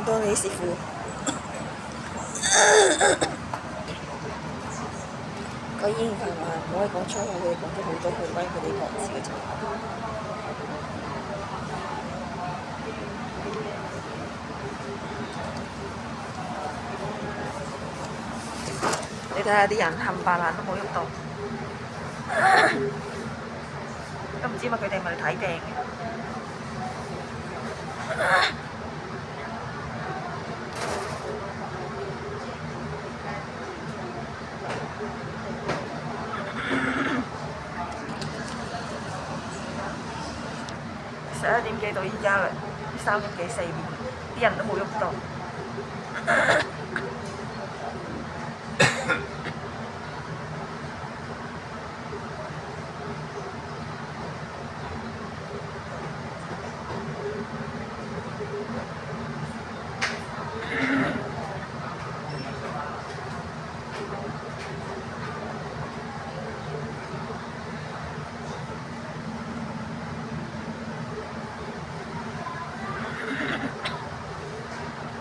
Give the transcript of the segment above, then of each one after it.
多你師傅。個煙係話唔可以講粗口，佢哋講咗好多佢關於佢哋各自嘅粗口。你睇下啲人冚唪唥都冇喐到，都唔知乜佢哋係咪嚟睇病嘅。11點幾到依家啦，3點幾4點，啲人都冇喐到。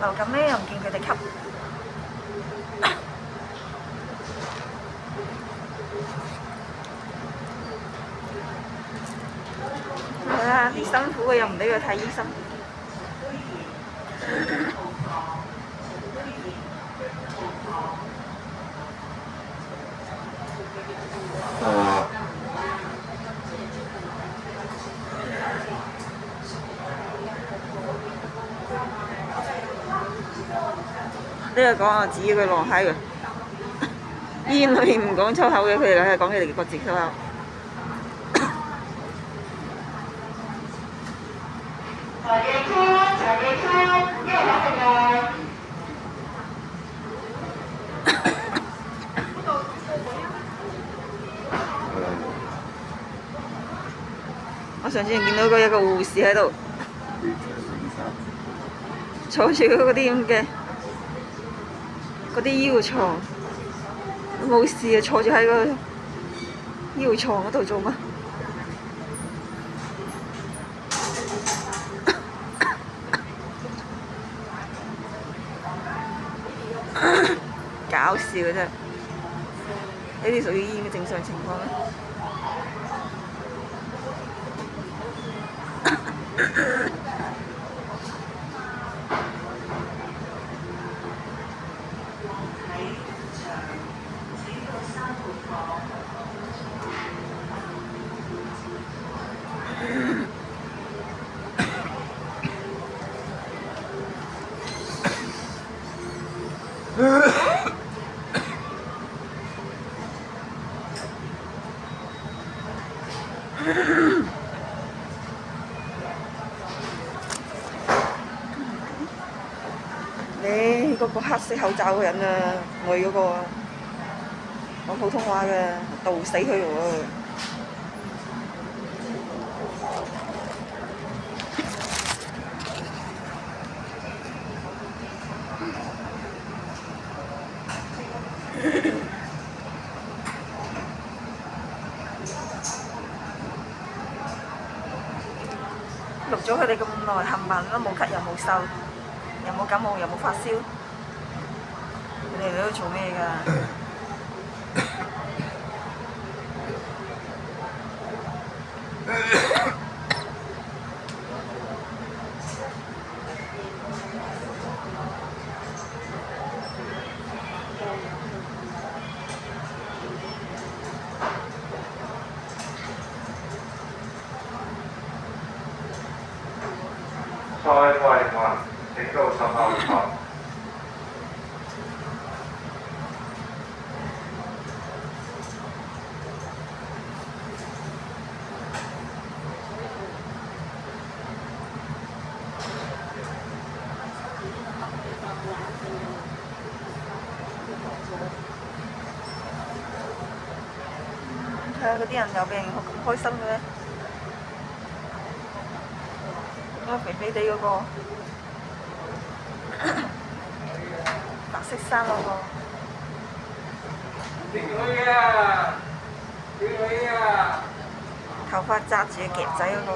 流感呢又唔見佢哋吸，係啊！啲辛苦嘅又唔俾佢睇醫生。呢個講我指佢狼閪㗎，煙裏面唔講粗口嘅，佢哋係講佢哋各自粗口。我上次見到過一個護士喺度坐住嗰啲咁嘅嗰啲腰床，冇事啊，坐住喺個腰床嗰度做乜？搞笑嘅啫，呢啲屬於醫院嘅正常情況啦。你嗰個黑色口罩嘅人啊，女嗰個講普通話嘅，導死佢喎！錄咗佢哋咁耐，冚唪唥都冇咳又冇嗽，又冇感冒又冇發燒，佢哋喺度做咩㗎？賽惠雲請到10號台。睇下嗰啲人有病咁開心嘅咧。嗰個肥肥地嗰個白色衫嗰個，頭髮紮住嘅夾仔嗰個，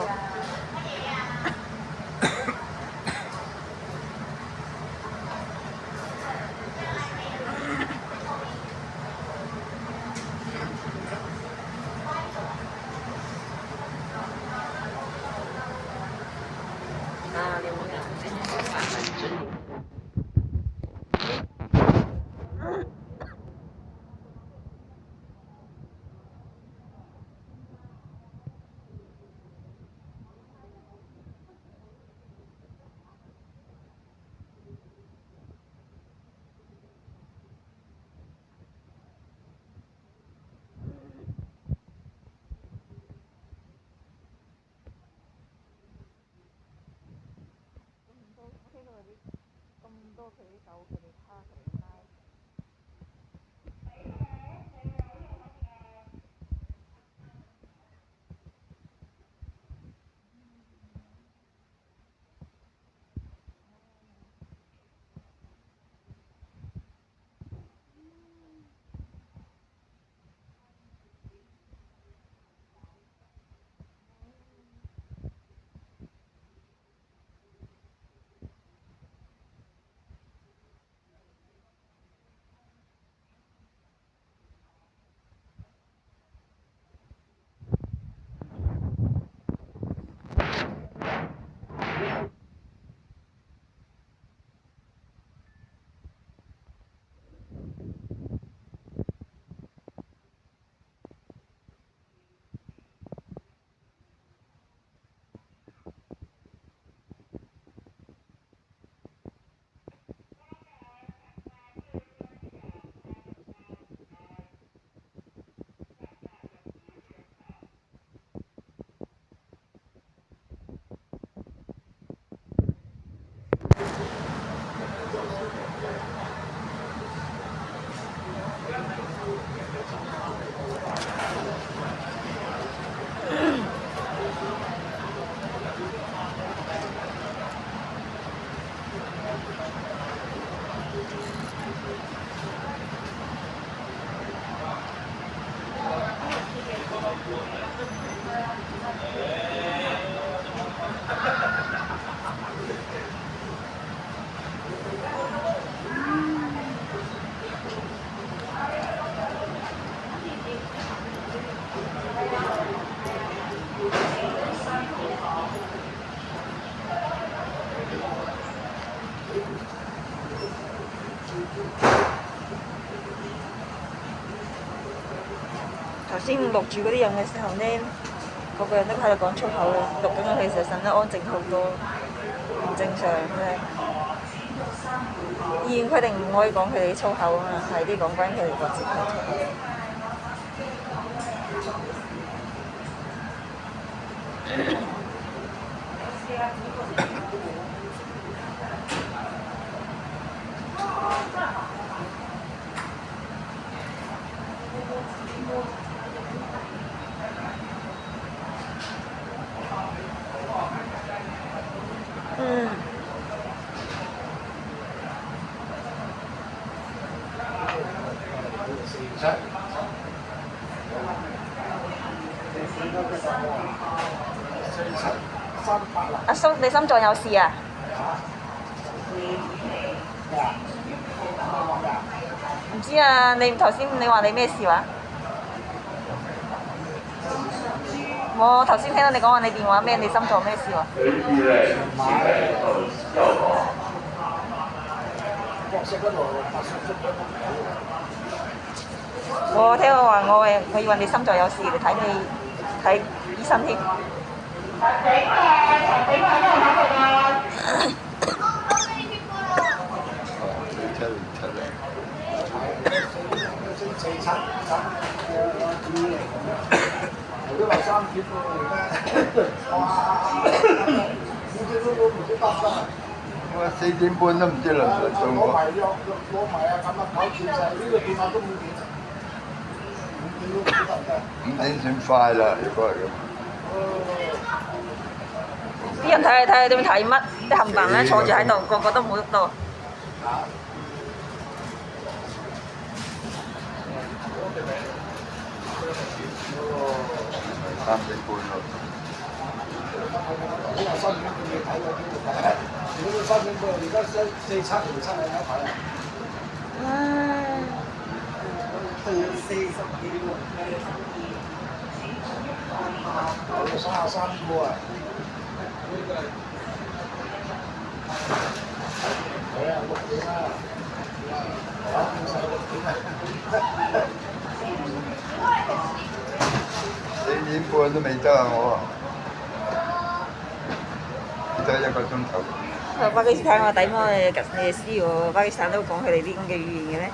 多佢啲狗，佢哋蝦，佢哋貓。頭先錄住嗰啲人嘅時候呢，個個人都喺度講粗口嘅，錄緊佢其實陣間安靜好多，唔正常嘅。醫院規定唔可以講佢哋啲粗口啊嘛，係啲講關佢哋各自嘅粗口。阿叔，你心臟有事啊？唔知啊，你頭先你話你咩事話？我頭先聽到你講話你電話咩？你心臟咩事喎？我聽佢話我以為你心臟有事，你睇醫生添。我4點半都唔知輪唔輪到我。攞埋啊！咁啊搞掂晒，呢個電話都冇電。5點算快啦，如果係咁。啲人睇嚟睇去都睇乜？啲冚唪唥咧坐住喺度，個個都冇喐到。3點半咯。你話3點半你睇過邊度睇？如果3點半，而家4七條七有睇啊！唉，都要40幾喎。我33個啊！係啊，6點啦，搞掂晒6點啊！4點半都未得啊！我得1個鐘頭。巴基斯坦我抵麼？你哋知喎，巴基斯坦都講佢哋啲咁嘅語言嘅咩？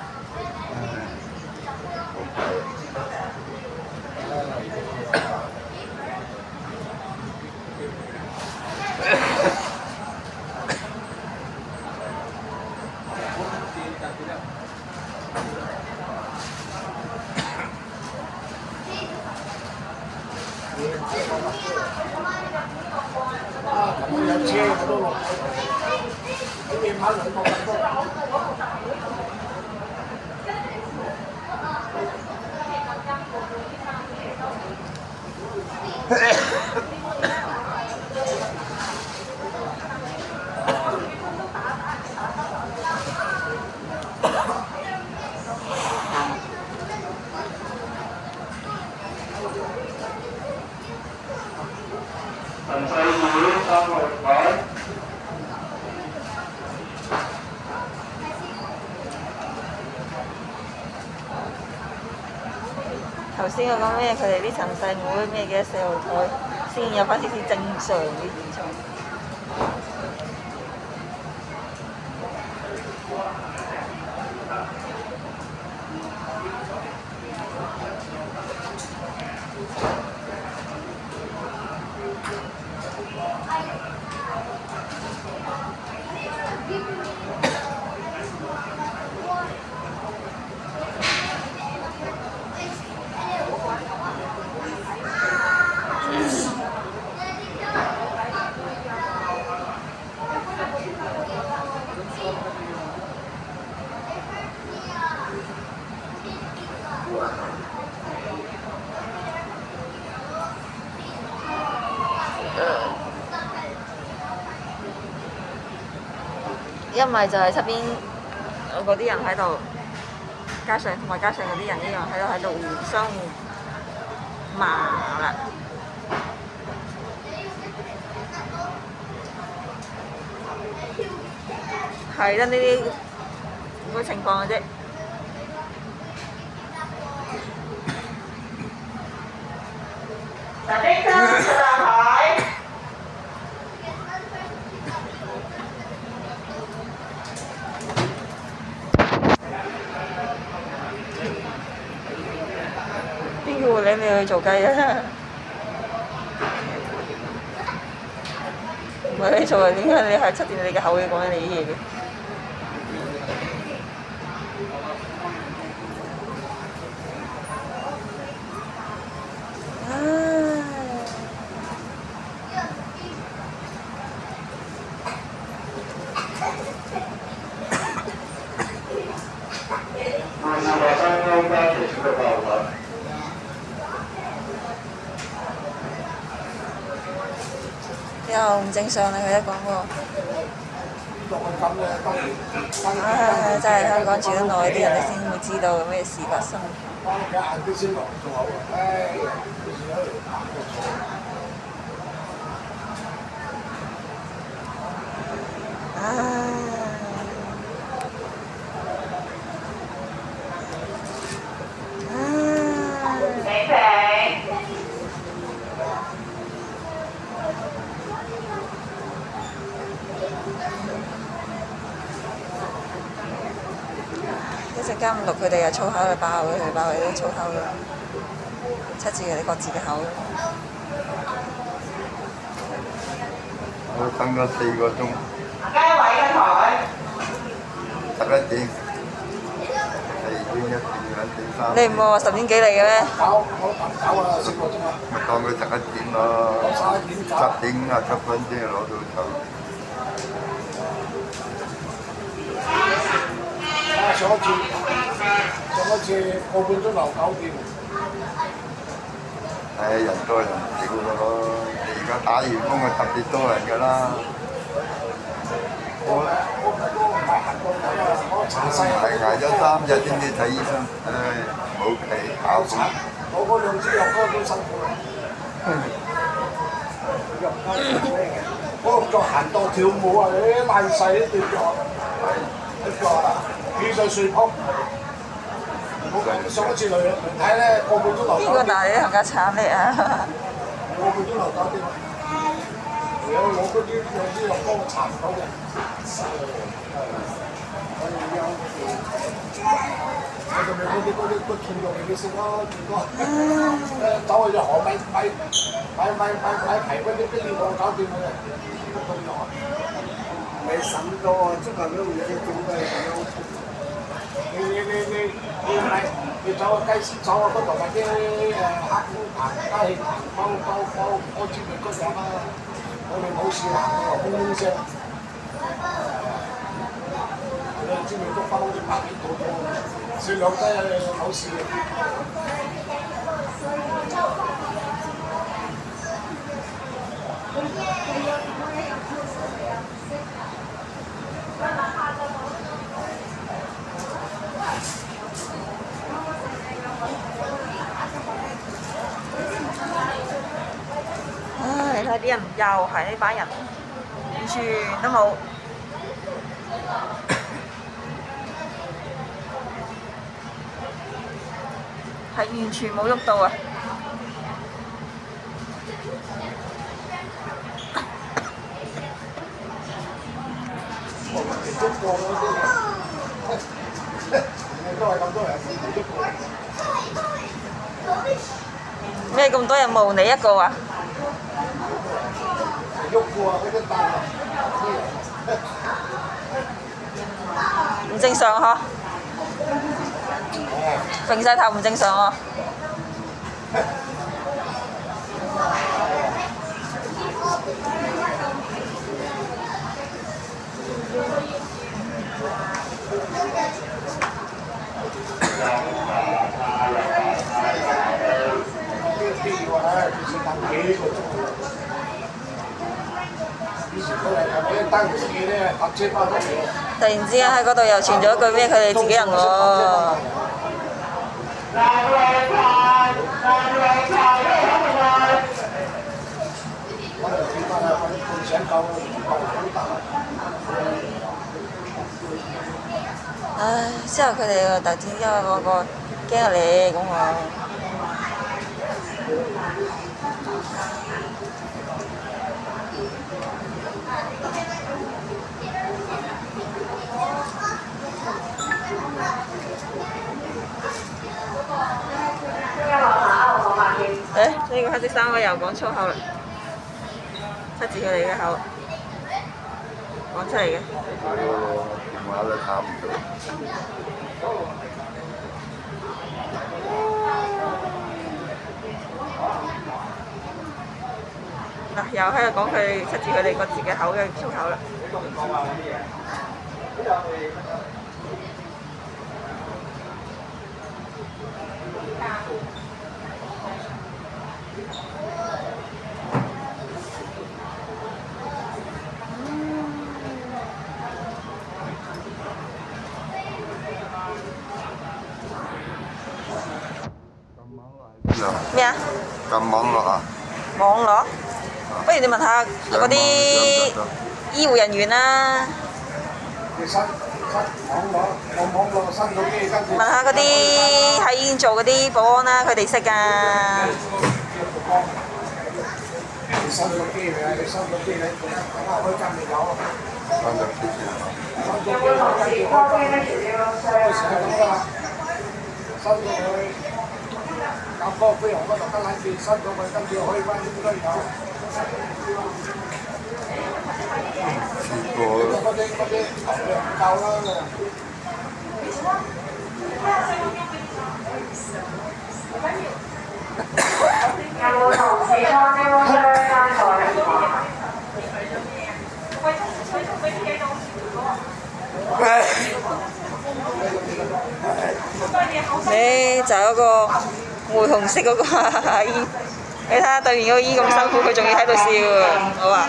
太多落喺夜晚兩個咁多。陳世會365。頭先我講咩？佢哋啲陳世妹咩嘅四號台先有翻少少正常嘅演唱。一咪就係側邊嗰啲人喺度，加上同埋加上嗰啲人一樣喺度互相罵啦。係啦，呢啲咁嘅情況嘅啫。嗱，呢張上海。邊個會領你去做雞啊？唔係你做啊？點解你係出掂你嘅口去講緊你啲嘢嘅？又唔正常啦！佢一講喎，唉，真係香港住得耐啲人，你先會知道有咩事發生。一陣間唔錄佢哋又粗口就爆佢哋，爆佢啲粗口啦，出自佢哋各自嘅口。我等咗4個鐘。街位嘅台。11點。4點1點2點3。你唔係話10點幾嚟嘅咩？4個鐘啊！咪當佢11點咯，10點57分先攞到手。上一次個半鐘頭搞掂。人多人少嘅咯，而家打完風就特別多人㗎啦。我捱咗3日先至睇醫生，冇期考風。我嗰2支藥膏都辛苦啦。我仲行到跳舞啊！拉細呢對腳，幾歲碎撲？上一次嚟睇咧，個半鐘頭搞掂。邊個大你冚家鏟你啊？個半鐘頭搞掂。我嗰啲2支藥膏搽唔到嘅。我仲未嗰啲豚肉嚟嘅食咯，豚哥。走去隻河買皮嗰啲俾你我搞掂嘅。你省多啊！足球都會有啲點嘅咁。你走個雞絲走啊，嗰度買啲黑椒棚、加氣棚、包煎餅嗰隻啦。我我哋冇事行嘅，轟轟聲。你知唔知竹花好似百幾度咁，少兩低冇事嘅。唉，你睇啲人又係呢班人，完全都冇。係完全冇喐到啊！中國嗰啲都係咁多人冇喐過。咩咁多人冇你一個啊？喐過啊！嗰啲大人，唔正常嗬？揈晒頭唔正常喎。突然之間喺嗰度又傳咗一句咩？佢哋自己人喎。唉，之後佢哋突然之間嗰個驚下你咁喎。誒，呢個黑色衫嘅又講粗口啦，出自佢哋嘅口講出嚟嘅。電話都打唔到。嗱，又喺度講佢出自佢哋各自嘅口嘅粗口啦。咩啊？撳網絡啊！網絡？不如你問下嗰啲醫護人員啦。問下嗰啲喺醫院做嗰啲保安啦，佢哋識㗎。收咗機未啊？你收咗機你開間未有啊？收咗機先啊！收咗機開間要開間，開始係咁㗎啦。收咗佢，夾嗰個飛鴻嗰度得撚住，收咗佢跟住開翻應該有。試過。嗰啲唔夠啦。有冇同事裝呢個雙單座嚟話？你就有個玫紅色嗰個阿姨，你睇下對面嗰個姨咁辛苦，佢仲要喺度笑喎。我話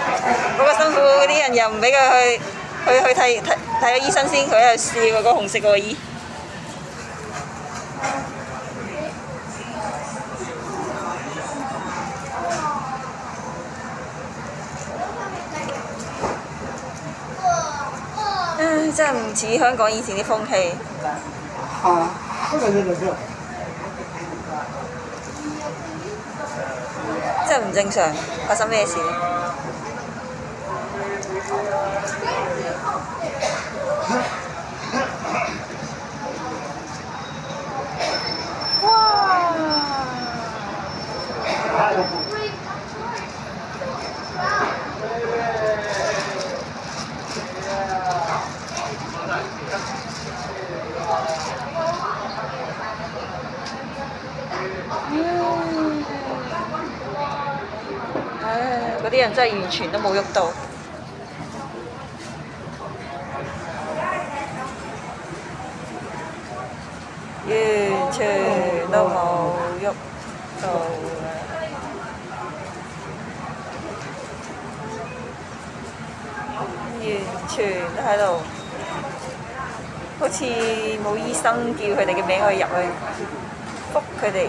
嗰個辛苦嗰啲人又唔俾佢去睇個醫生先，佢喺度笑喎，嗰個紅色嗰個姨。唉，真係唔似香港以前啲風氣。真係唔正常，發生咩事呢？嗰啲人人真係完全都冇喐到，完全都冇喐到嘅，完全都喺度，好似冇醫生叫佢哋嘅名可以入去覆佢哋。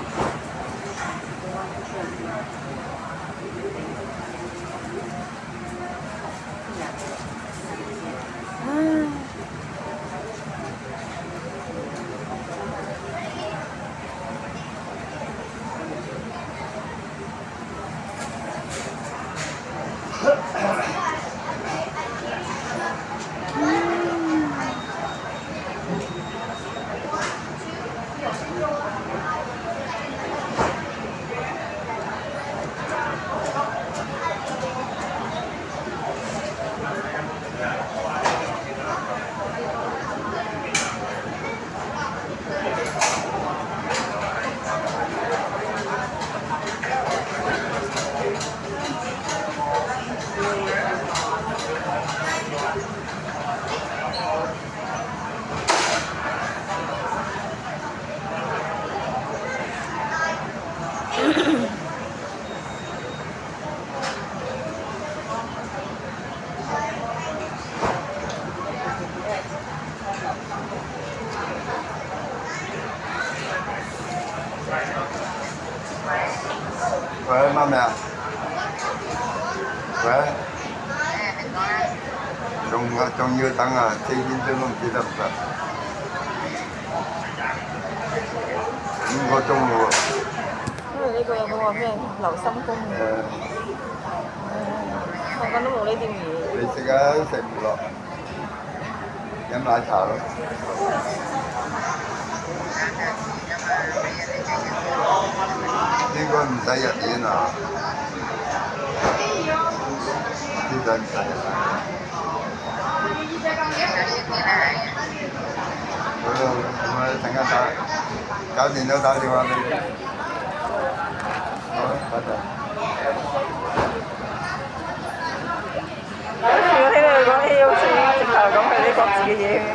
喂，媽咪啊？喂？仲要等啊？4點鐘都唔知得唔得？5個鐘喎。因為呢個有冇話咩留心功嘅？我覺得冇呢啲嘢。你食啊？食唔落，飲奶茶咯。應該唔使入院啊？應該唔使入院。好啦，咁啊，陣間搞掂咗打電話俾你。好，拜拜。我聽佢講起好似直頭講佢啲各自嘅嘢咁。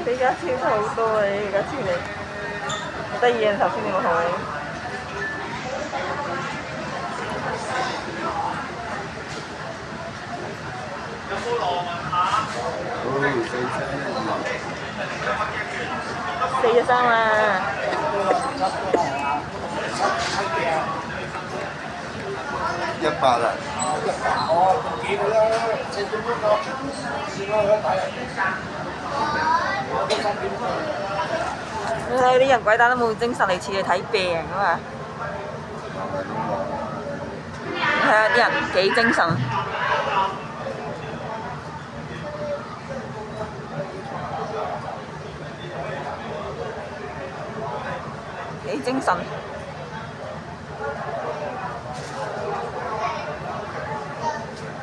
李家超好多啊！李家超你得意啊！頭先你冇同你。好413啊！100啊！哦，幾個啦，4點鐘到，試過去睇。你睇啲人鬼蛋都冇精神嚟似去睇病啊嘛！睇下啲人幾精神。幾精神，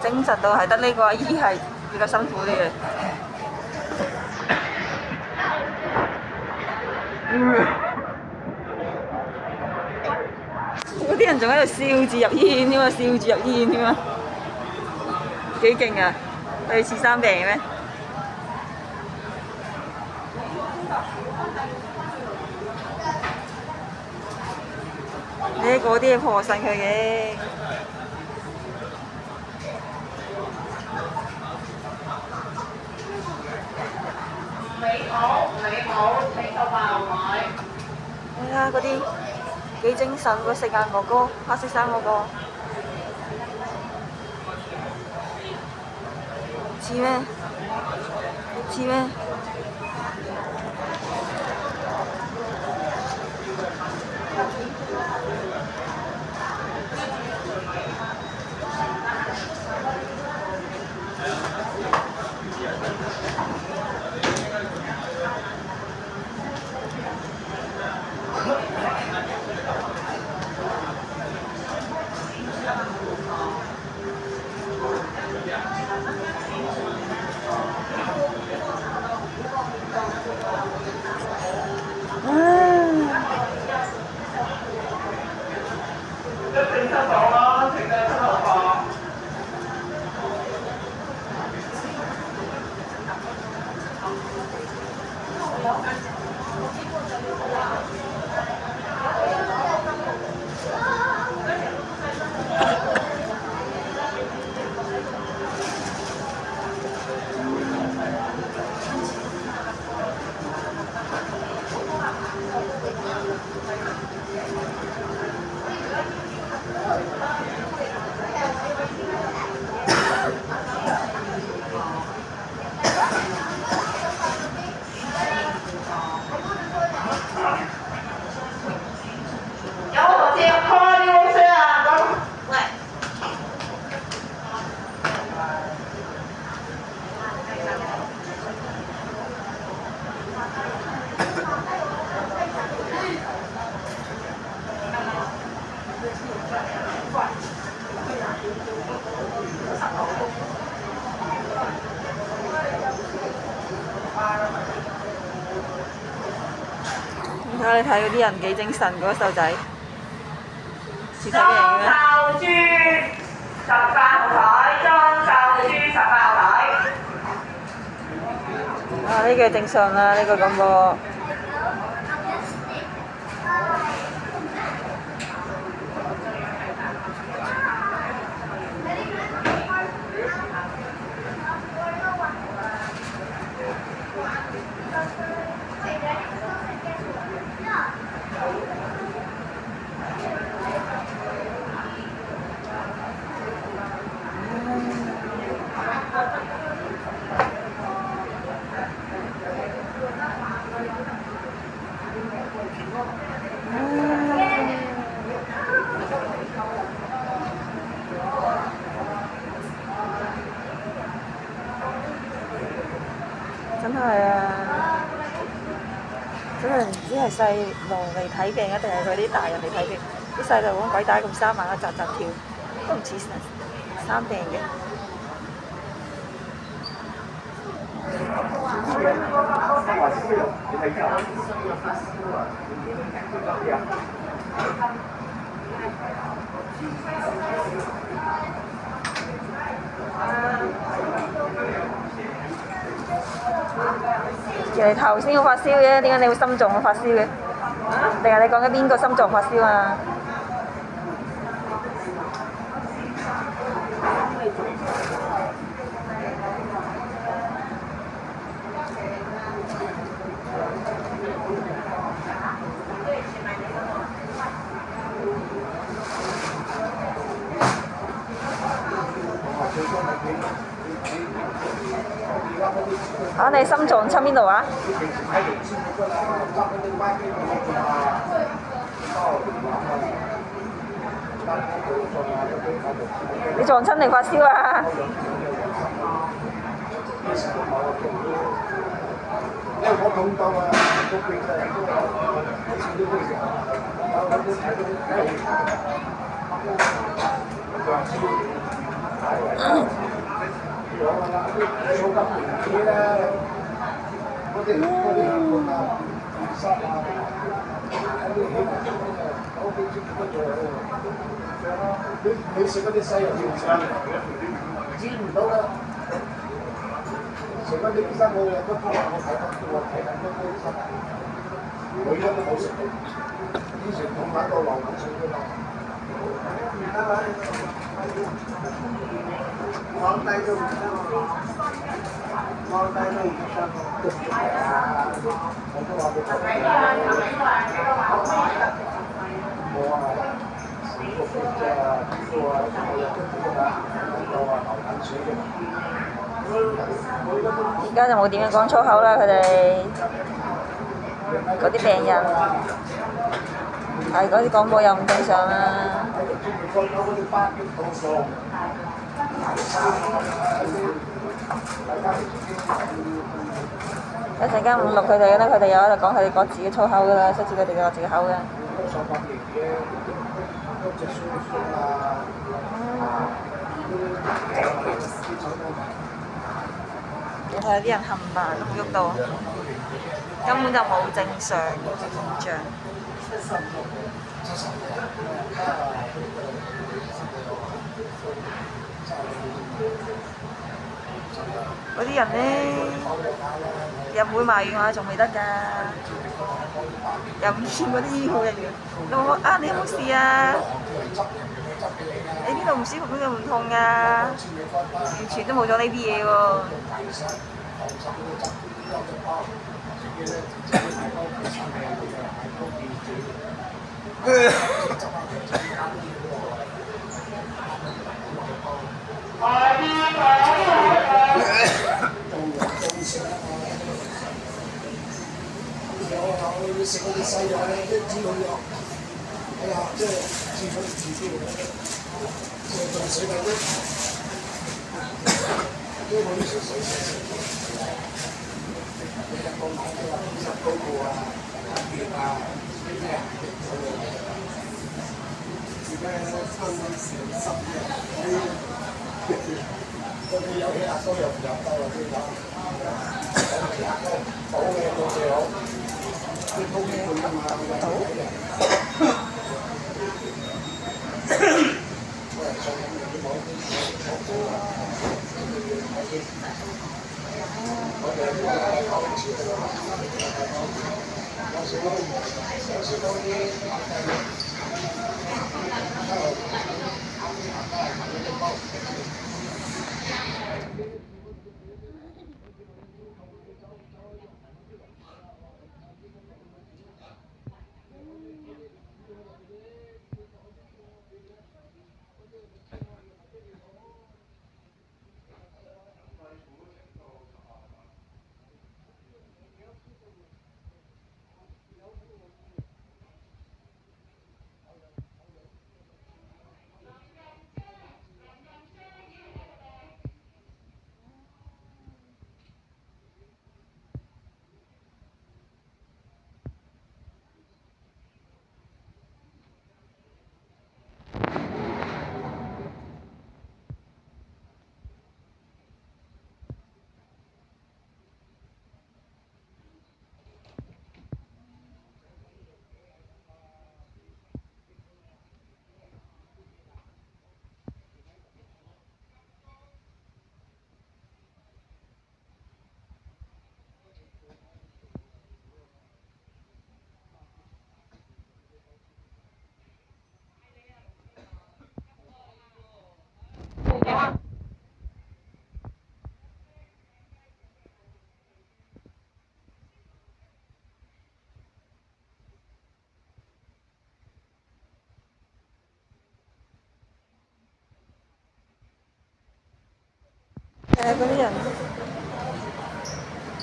精神到係得呢個阿姨係比較辛苦啲嘅。嗰啲人仲喺度笑住入醫院添啊，笑住入醫院添啊，幾勁啊！佢似生病咩？嗰啲嘢破晒佢嘅。你好，請到爆位。睇下嗰啲幾精神，個四眼哥哥，黑色衫嗰個，似咩？似咩？睇下你睇嗰啲人幾精神，嗰個細路仔似睇電影咩？裝修豬18號台，裝修豬18號台。啊！呢個正常啦，呢個感覺。真係啊！真係唔知係細路嚟睇病啊，定係佢啲大人嚟睇病？啲細路咁鬼打咁3萬一集集跳，都唔似生病嘅。人哋頭先個發燒嘅，點解你會心臟發燒嘅？定係你講緊邊個心臟發燒啊？啊！你心臟出邊度啊？你撞親定發燒啊？你食嗰啲西藥要唔知唔到啦。食嗰啲醫生我都話我睇緊嗰啲醫生，女人都冇食到，以前同埋個流感水㗎嘛。放低都唔得喎，放低都唔得喎。我都話俾佢我啊。而家就冇點樣講粗口啦，佢哋嗰啲病人，係嗰啲廣播又唔正常啦。一陣間唔錄佢哋啦，佢哋又喺度講佢哋各自嘅粗口噶啦，出自佢哋嘅各自嘅口嘅。你睇下啲人冚唪唥都冇喐到，根本就冇正常現象。嗰啲人咧入會賣嘅話仲未得㗎，又唔見嗰啲醫護人員，你話啊你有冇事啊？你邊度唔舒服，邊度唔痛啊？完全都冇咗呢啲嘢喎。我食嗰啲西藥咧，啲止痛藥，哎呀，即係治佢自己嘅，即係仲死緊啲，即係我啲水你入到買啲話50高個啊，月啊，咩啊，而家香港成10日，你有氣壓高又唔入得喎，啲話，有氣壓高，好嘅到最好。嗰啲人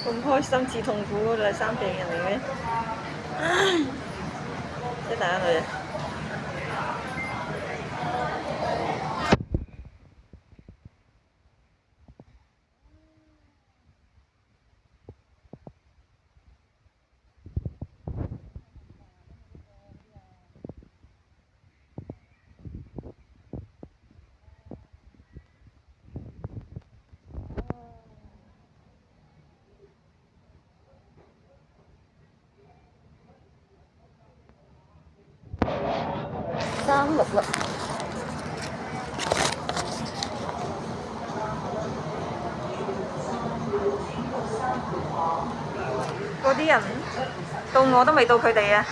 咁開心至痛苦，第三病人嚟嘅，唉，真係眼淚啊！36啦。嗰啲人到我都未到佢哋啊！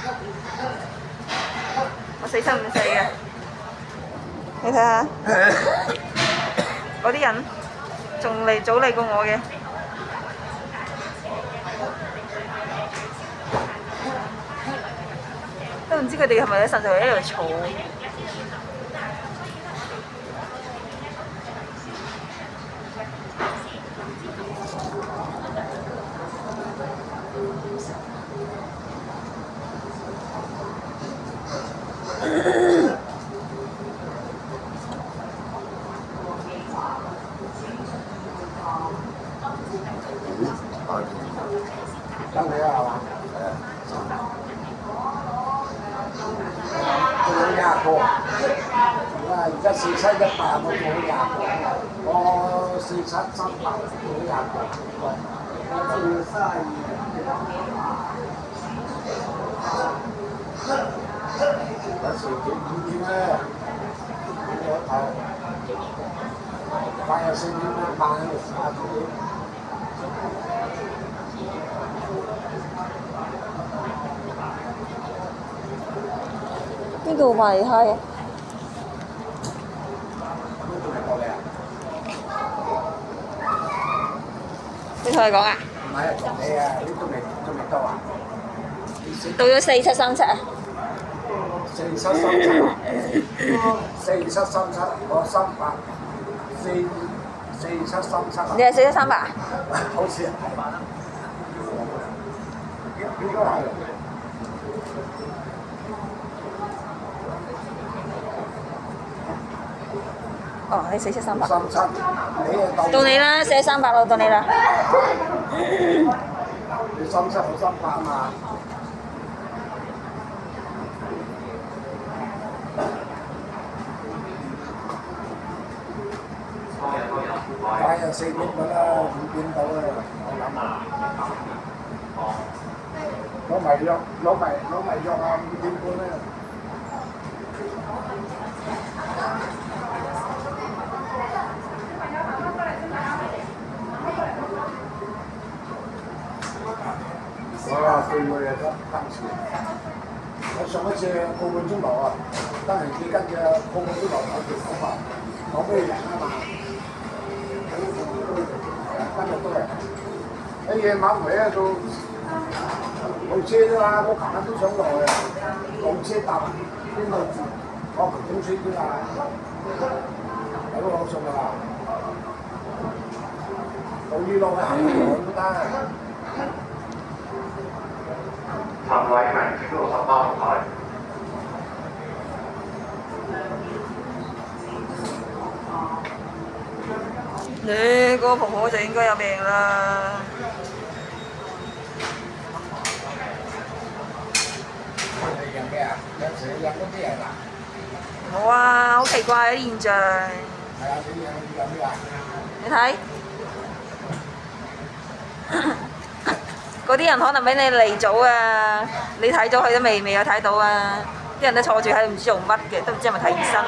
我47、5歲嘅，你睇下，嗰啲人仲早嚟過我嘅。都唔知佢哋係咪喺腎上喺度嘈。等你啊，係嘛？20個，而家47、100我冇20個，我47、300冇20個，我做生意。有時幾點咧？我睇。快有4點半喺度打住點。邊度賣蝦啊？呢度嚟過嚟啊？你同佢講啊？唔係啊，同你啊，呢度未到啊？到咗4737啊4737，我38，4737啊？你係4738啊？好似係，應該係。哦，你4738。37，你係到你啦，4738咯，到你啦。你37我38啊嘛。快就4點㗎啦，5點到啦，我諗啊。攞埋藥啊，5點半啦。哇！對我哋得當時，我上一次個半鐘頭啊，得嚟幾跟住個半鐘頭講咩人啊嘛，今日都係喺夜晚回喺度路車啫嘛，我琴日都想落去，路車搭邊度住？我盤中村啫嘛，喺度攞送㗎啦，路呢路行都得。陳偉明68號牌。你嗰個婆婆就應該有病啦。你養咩啊？養蛇養嗰啲人啊？冇啊，好奇怪嘅現象。係啊，你養咩啊？你睇，嗰啲人可能比你嚟早啊，你睇咗佢都未有睇到啊！啲人都坐住喺度唔知做乜嘅，都唔知係咪睇醫生，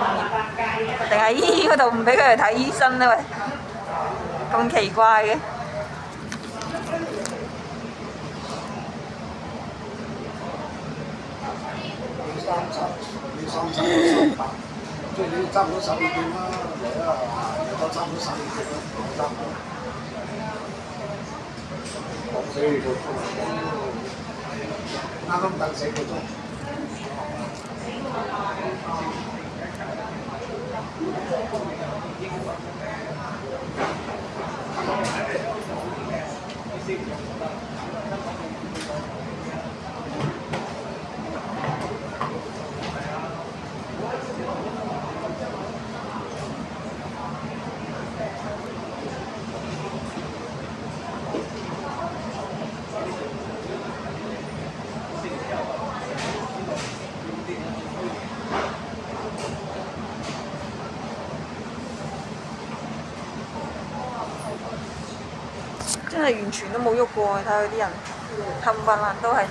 定係醫院嗰度唔俾佢哋睇醫生咧？喂，咁奇怪嘅。你37，即係你差唔多12點啦，嚟啦，都差唔多12點啦，差唔多。4個鐘，啱啱等4個鐘。真係完全都冇喐過，睇下佢啲人冚唪唥都係呢，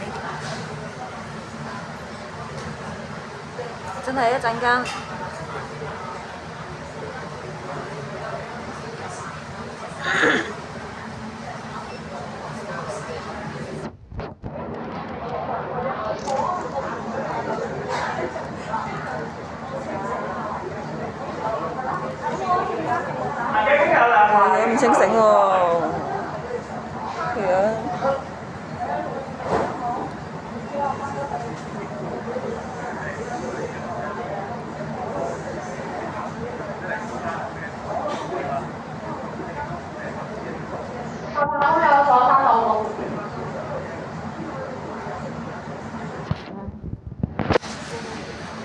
真係一陣間。咁清醒喎！